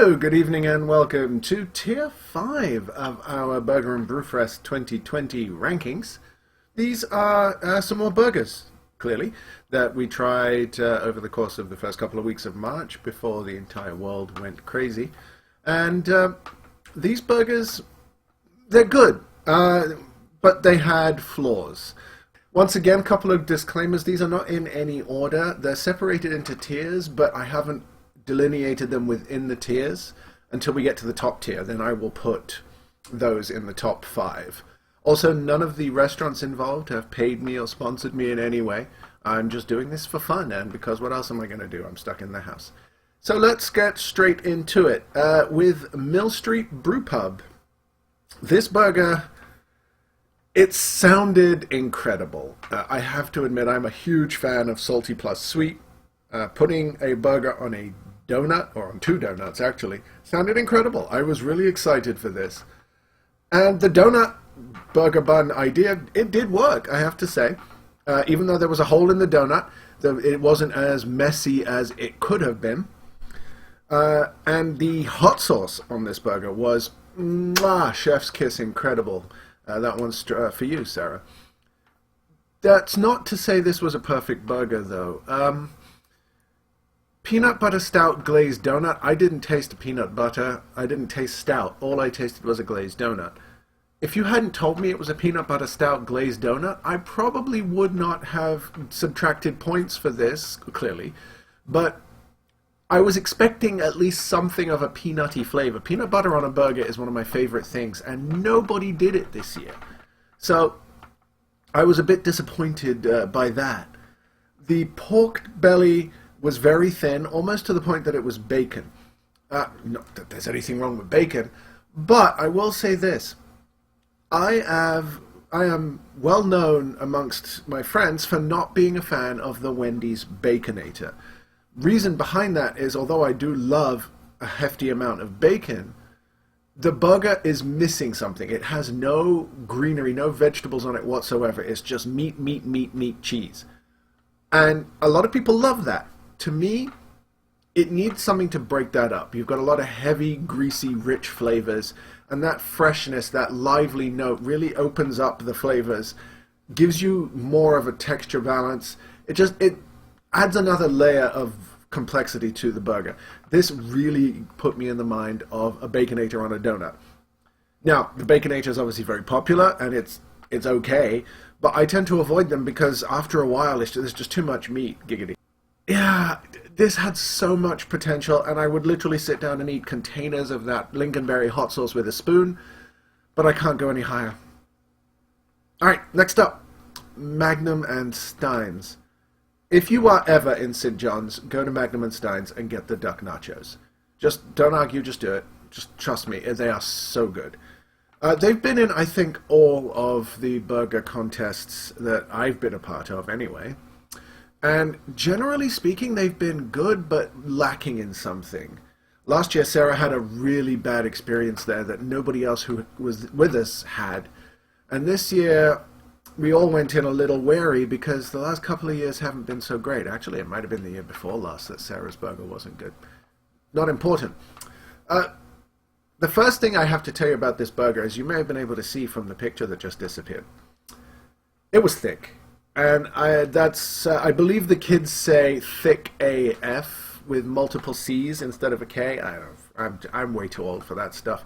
Hello, good evening, and welcome to Tier 5 of our Burger and Brewfest 2020 rankings. These are some more burgers, clearly, that we tried over the course of the first couple of weeks of March before the entire world went crazy. And these burgers, they're good, but they had flaws. Once again, a couple of disclaimers. These are not in any order. They're separated into tiers, but I haven't delineated them within the tiers until we get to the top tier. Then I will put those in the top 5. Also, none of the restaurants involved have paid me or sponsored me in any way. I'm just doing this for fun, and because what else am I going to do? I'm stuck in the house. So let's get straight into it with Mill Street Brew Pub. This burger, it sounded incredible. I have to admit, I'm a huge fan of salty plus sweet. Putting a burger on a donut, or on 2 donuts actually, sounded incredible. I was really excited for this. And the donut burger bun idea, it did work, I have to say. Even though there was a hole in the donut, it wasn't as messy as it could have been. And the hot sauce on this burger was, mwah, chef's kiss, incredible. That one's for you, Sarah. That's not to say this was a perfect burger, though. Peanut butter stout glazed donut. I didn't taste the peanut butter. I didn't taste stout. All I tasted was a glazed donut. If you hadn't told me it was a peanut butter stout glazed donut, I probably would not have subtracted points for this, clearly. But I was expecting at least something of a peanutty flavor. Peanut butter on a burger is one of my favorite things, and nobody did it this year. So I was a bit disappointed by that. The pork belly was very thin, almost to the point that it was bacon. Not that there's anything wrong with bacon, but I will say this. I am well known amongst my friends for not being a fan of the Wendy's Baconator. Reason behind that is, although I do love a hefty amount of bacon, the burger is missing something. It has no greenery, no vegetables on it whatsoever. It's just meat, meat, meat, meat, cheese. And a lot of people love that. To me, it needs something to break that up. You've got a lot of heavy, greasy, rich flavors, and that freshness, that lively note really opens up the flavors, gives you more of a texture balance. It adds another layer of complexity to the burger. This really put me in the mind of a Baconator on a donut. Now, the Baconator is obviously very popular, and it's okay, but I tend to avoid them because after a while, there's just too much meat, giggity. Yeah, this had so much potential, and I would literally sit down and eat containers of that Lincolnberry hot sauce with a spoon, but I can't go any higher. Alright, next up, Magnum and Stein's. If you are ever in St. John's, go to Magnum and Stein's and get the duck nachos. Just don't argue, just do it. Just trust me, they are so good. They've been in, I think, all of the burger contests that I've been a part of anyway. And generally speaking, they've been good, but lacking in something. Last year, Sarah had a really bad experience there that nobody else who was with us had. And this year, we all went in a little wary because the last couple of years haven't been so great. Actually, it might have been the year before last that Sarah's burger wasn't good. Not important. The first thing I have to tell you about this burger, as you may have been able to see from the picture that just disappeared, it was thick. And I believe the kids say thick AF with multiple C's instead of a K. I'm way too old for that stuff.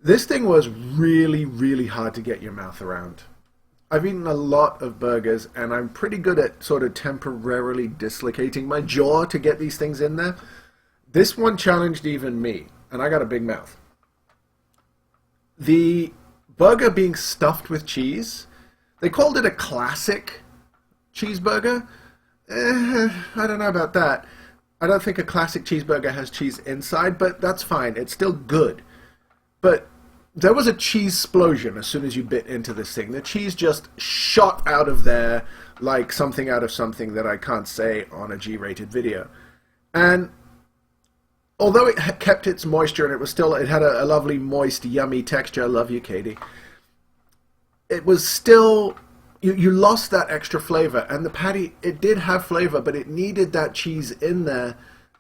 This thing was really, really hard to get your mouth around. I've eaten a lot of burgers, and I'm pretty good at sort of temporarily dislocating my jaw to get these things in there. This one challenged even me, and I got a big mouth. The burger being stuffed with cheese, they called it a classic cheeseburger. I don't know about that. I don't think a classic cheeseburger has cheese inside, but that's fine. It's still good. But there was a cheese explosion as soon as you bit into this thing. The cheese just shot out of there like something out of something that I can't say on a G-rated video. And although it kept its moisture and it had a lovely, moist, yummy texture. I love you, Katie. It was still, you lost that extra flavor, and the patty, it did have flavor, but it needed that cheese in there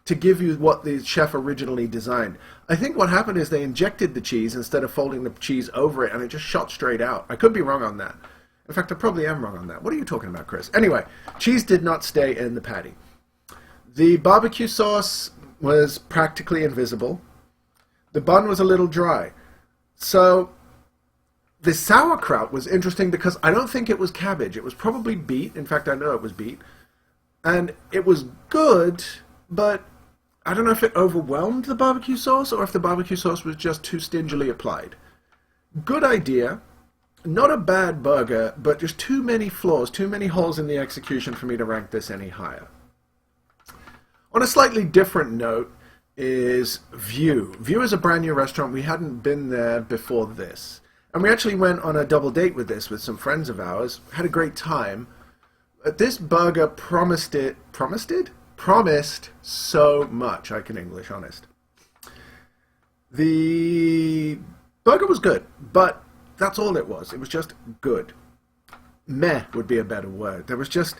to give you what the chef originally designed. I think what happened is they injected the cheese instead of folding the cheese over it, and it just shot straight out. I could be wrong on that. In fact, I probably am wrong on that. What are you talking about, Chris? Anyway, cheese did not stay in the patty. The barbecue sauce was practically invisible. The bun was a little dry. So the sauerkraut was interesting because I don't think it was cabbage. It was probably beet. In fact, I know it was beet. And it was good, but I don't know if it overwhelmed the barbecue sauce or if the barbecue sauce was just too stingily applied. Good idea. Not a bad burger, but just too many flaws, too many holes in the execution for me to rank this any higher. On a slightly different note is View. View is a brand new restaurant. We hadn't been there before this. And we actually went on a double date with this with some friends of ours. Had a great time. This burger promised so much. I can English, honest. The burger was good, but that's all it was. It was just good. Meh would be a better word. There was just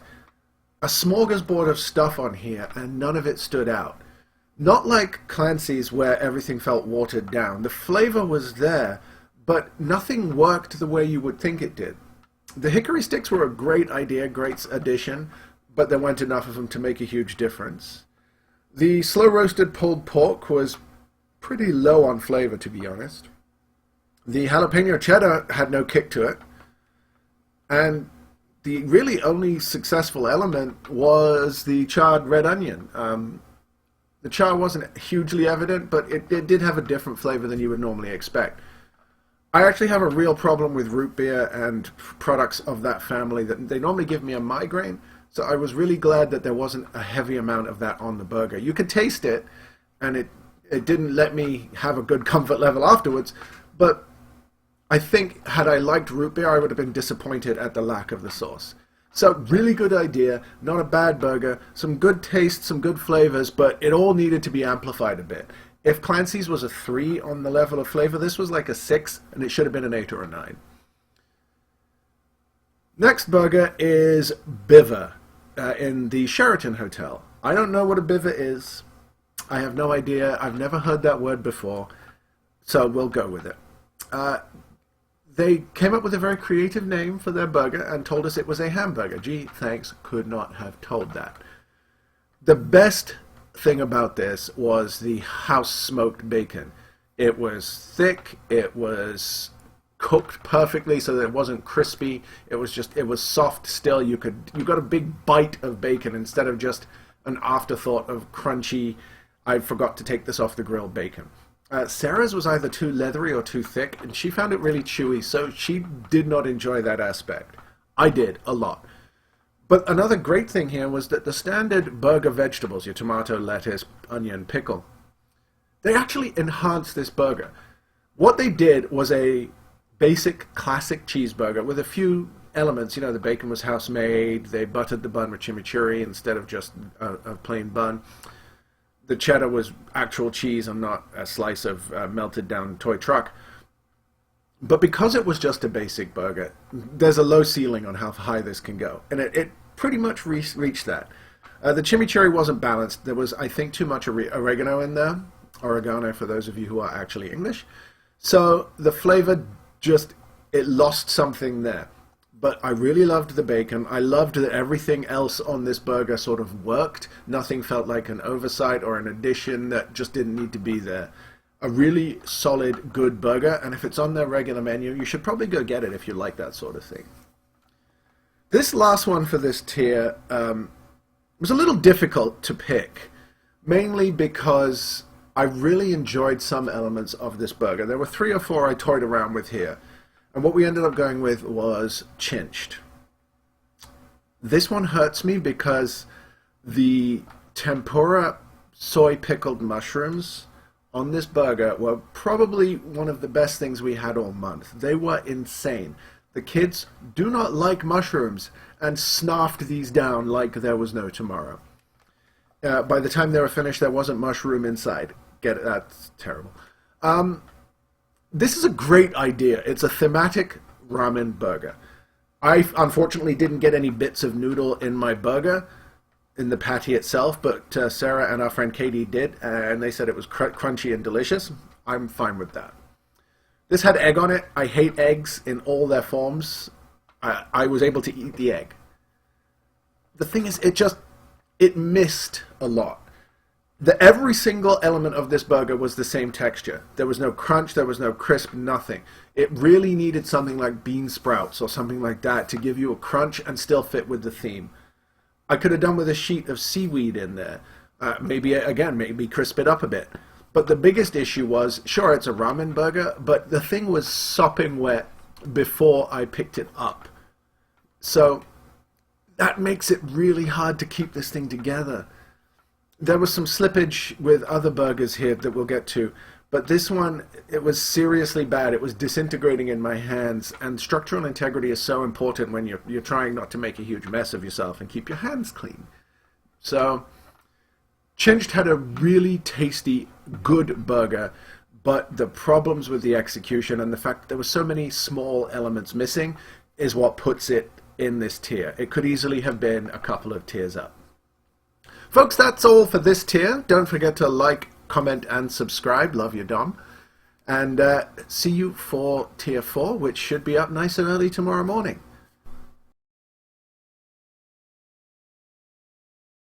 a smorgasbord of stuff on here, and none of it stood out. Not like Clancy's, where everything felt watered down. The flavor was there, but nothing worked the way you would think it did. The hickory sticks were a great idea, great addition, but there weren't enough of them to make a huge difference. The slow-roasted pulled pork was pretty low on flavor, to be honest. The jalapeno cheddar had no kick to it, and the really only successful element was the charred red onion. The char wasn't hugely evident, but it did have a different flavor than you would normally expect. I actually have a real problem with root beer and products of that family. That they normally give me a migraine, so I was really glad that there wasn't a heavy amount of that on the burger. You could taste it, and it didn't let me have a good comfort level afterwards, but I think had I liked root beer, I would have been disappointed at the lack of the sauce. So, really good idea, not a bad burger, some good taste, some good flavors, but it all needed to be amplified a bit. If Clancy's was a 3 on the level of flavor, this was like a 6, and it should have been an 8 or a 9. Next burger is Biver in the Sheraton Hotel. I don't know what a Biver is. I have no idea. I've never heard that word before, so we'll go with it. They came up with a very creative name for their burger and told us it was a hamburger. Gee, thanks, could not have told that. The best thing about this was the house-smoked bacon. It was thick, it was cooked perfectly so that it wasn't crispy. It was soft still. You got a big bite of bacon instead of just an afterthought of crunchy, I forgot to take this off the grill bacon. Sarah's was either too leathery or too thick, and she found it really chewy, so she did not enjoy that aspect. I did, a lot. But another great thing here was that the standard burger vegetables, your tomato, lettuce, onion, pickle, they actually enhanced this burger. What they did was a basic classic cheeseburger with a few elements. You know, the bacon was house-made, they buttered the bun with chimichurri instead of just a plain bun. The cheddar was actual cheese and not a slice of melted down toy truck. But because it was just a basic burger, there's a low ceiling on how high this can go. And it pretty much reached that. The chimichurri wasn't balanced. There was, I think, too much oregano in there. Oregano, for those of you who are actually English. So the flavor it lost something there. But I really loved the bacon. I loved that everything else on this burger sort of worked. Nothing felt like an oversight or an addition that just didn't need to be there. A really solid, good burger, and if it's on their regular menu, you should probably go get it if you like that sort of thing. This last one for this tier was a little difficult to pick, mainly because I really enjoyed some elements of this burger. There were 3 or 4 I toyed around with here. And what we ended up going with was chinched. This one hurts me because the tempura soy pickled mushrooms on this burger were probably one of the best things we had all month. They were insane. The kids do not like mushrooms and snarfed these down like there was no tomorrow. By the time they were finished, there wasn't mushroom inside. Get it? That's terrible. This is a great idea. It's a thematic ramen burger. I unfortunately didn't get any bits of noodle in my burger. in the patty itself, but Sarah and our friend Katie did, and they said it was crunchy and delicious. I'm fine with that. This had egg on it. I hate eggs in all their forms. I was able to eat the egg. The thing is, it missed a lot. Every single element of this burger was the same texture. There was no crunch, there was no crisp, nothing. It really needed something like bean sprouts or something like that to give you a crunch and still fit with the theme. I could have done with a sheet of seaweed in there. Maybe crisp it up a bit. But the biggest issue was, sure, it's a ramen burger, but the thing was sopping wet before I picked it up. So that makes it really hard to keep this thing together. There was some slippage with other burgers here that we'll get to, but this one, it was seriously bad. It was disintegrating in my hands, and structural integrity is so important when you're trying not to make a huge mess of yourself and keep your hands clean. So Chinged had a really tasty, good burger, but the problems with the execution and the fact that there were so many small elements missing is what puts it in this tier. It could easily have been a couple of tiers up. Folks, that's all for this tier. Don't forget to like, comment, and subscribe. Love you, Dom. And see you for tier 4, which should be up nice and early tomorrow morning.